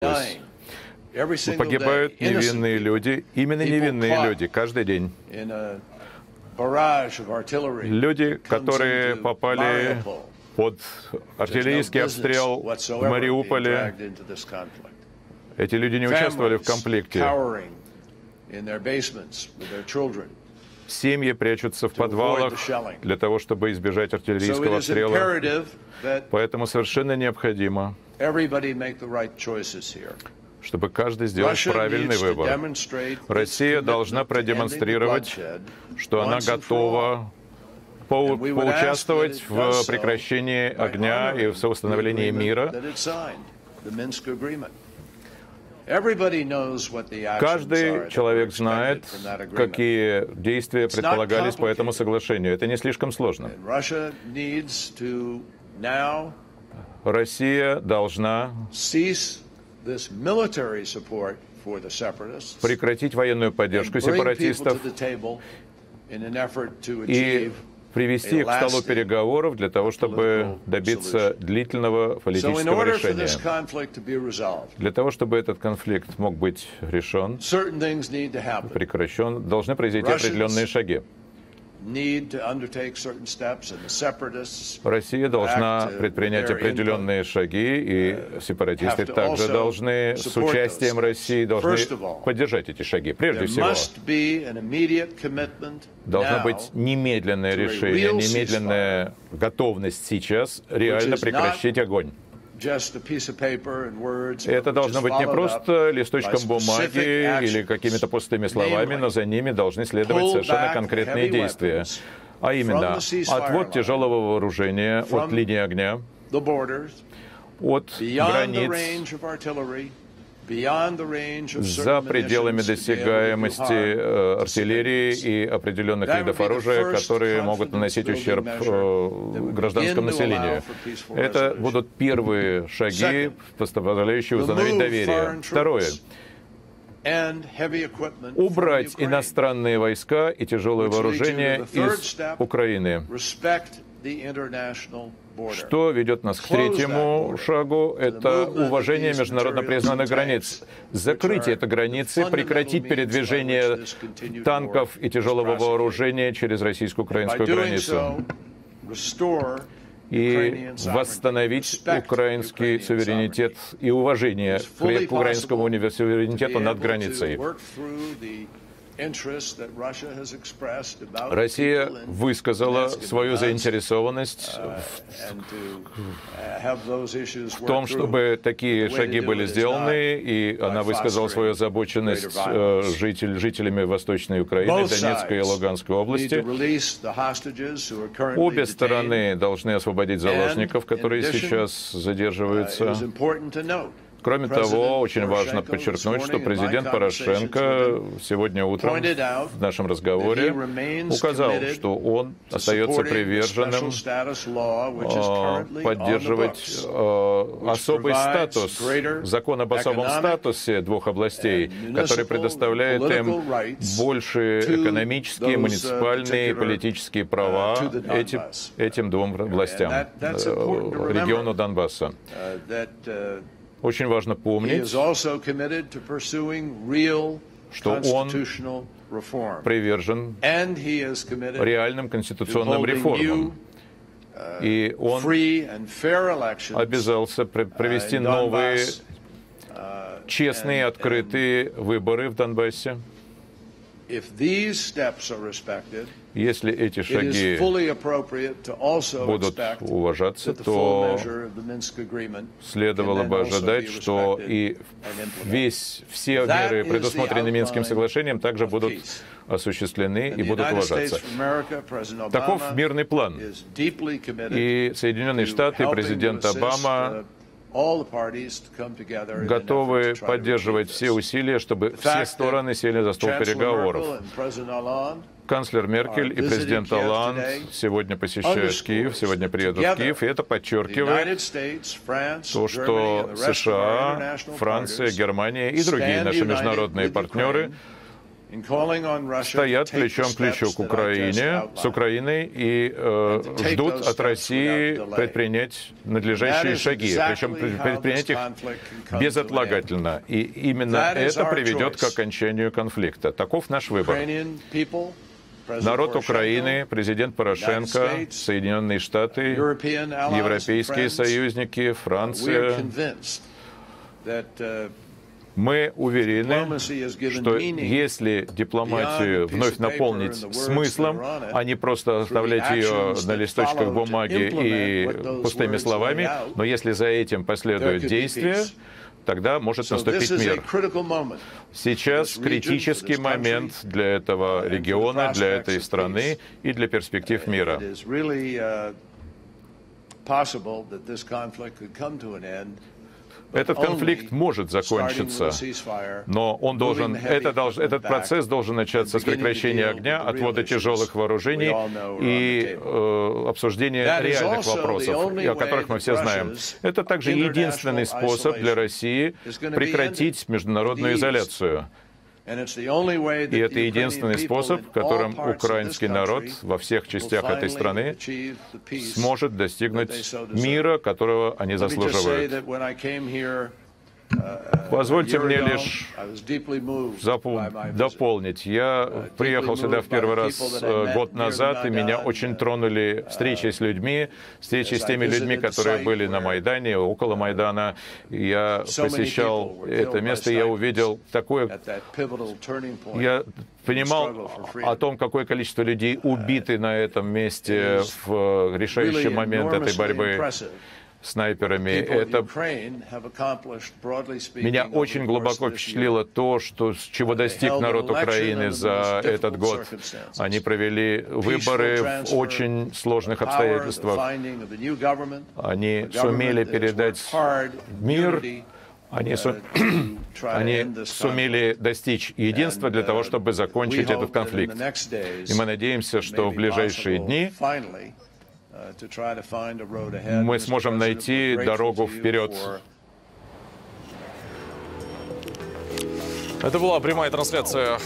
Погибают невинные люди, именно невинные люди, каждый день. Люди, которые попали под артиллерийский обстрел в Мариуполе, эти люди не участвовали в конфликте. Семьи прячутся в подвалах для того, чтобы избежать артиллерийского обстрела. Поэтому совершенно необходимо, чтобы каждый сделал правильный выбор. Россия должна продемонстрировать, что она готова поучаствовать в прекращении огня и в восстановлении мира. Каждый человек знает, какие действия предполагались по этому соглашению. Это не слишком сложно. Россия должна прекратить военную поддержку сепаратистов и привести их к столу переговоров для того, чтобы добиться длительного политического решения. Для того, чтобы этот конфликт мог быть решен, прекращен, должны произойти определенные шаги. Россия должна предпринять определенные шаги, и сепаратисты также должны, с участием России, должны поддержать эти шаги. Прежде всего, должно быть немедленное решение, немедленная готовность сейчас реально прекращать огонь. Это должно быть не просто листочком бумаги или какими-то пустыми словами, но за ними должны следовать совершенно конкретные действия. А именно, отвод тяжелого вооружения от линии огня, от границ, за пределами досягаемости артиллерии и определенных видов оружия, которые могут наносить ущерб гражданскому населению. Это будут первые шаги, позволяющие установить доверие. Второе. Убрать иностранные войска и тяжелое вооружение из Украины. Что ведет нас к третьему шагу? Это уважение международно признанных границ. Закрыть эти границы, прекратить передвижение танков и тяжелого вооружения через российско-украинскую границу. И восстановить украинский суверенитет и уважение к украинскому суверенитету над границей. Россия высказала свою заинтересованность в том, чтобы такие шаги были сделаны, и она высказала свою озабоченность жителями Восточной Украины, Донецкой и Луганской области. Обе стороны должны освободить заложников, которые сейчас задерживаются. Кроме того, очень важно подчеркнуть, что президент Порошенко сегодня утром в нашем разговоре указал, что он остается приверженным поддерживать особый статус, закон об особом статусе двух областей, который предоставляет им больше экономические, муниципальные и политические права этим двум областям, региону Донбасса. Очень важно помнить, что он привержен реальным конституционным реформам. И он обязался провести новые, честные, открытые выборы в Донбассе. Если эти шаги будут уважаться, то следовало бы ожидать, что и все меры, предусмотренные Минским соглашением, также будут осуществлены и будут уважаться. Таков мирный план. И Соединенные Штаты, президент Обама готовы поддерживать все усилия, чтобы все стороны сели за стол переговоров. Канцлер Меркель и президент Олланд сегодня посещают Киев, сегодня приедут в Киев, и это подчеркивает то, что США, Франция, Германия и другие наши международные партнеры стоят плечом к плечу с Украиной и ждут от России предпринять надлежащие шаги, причем предпринять их безотлагательно. И именно это приведет к окончанию конфликта. Таков наш выбор. Народ Украины, президент Порошенко, Соединенные Штаты, европейские союзники, Франция. Мы уверены, что если дипломатию вновь наполнить смыслом, а не просто оставлять ее на листочках бумаги и пустыми словами, но если за этим последуют действия, тогда может наступить мир. Сейчас критический момент для этого региона, для этой страны и для перспектив мира. Этот конфликт может закончиться, но этот процесс должен начаться с прекращения огня, отвода тяжелых вооружений и обсуждения реальных вопросов, о которых мы все знаем. Это также единственный способ для России прекратить международную изоляцию. И это единственный способ, которым украинский народ во всех частях этой страны сможет достигнуть мира, которого они заслуживают. Позвольте мне лишь дополнить. Я приехал сюда в первый раз год назад, и меня очень тронули встречи с людьми, встречи с теми людьми, которые были на Майдане, около Майдана. Я посещал это место, и я увидел такое... Я понимал о том, какое количество людей убиты на этом месте в решающий момент этой борьбы снайперами. Это меня очень глубоко впечатлило то, чего достиг народ Украины за этот год. Они провели выборы в очень сложных обстоятельствах. Они сумели передать мир. Они сумели достичь единства для того, чтобы закончить этот конфликт. И мы надеемся, что в ближайшие дни мы сможем найти дорогу вперед. Это была прямая трансляция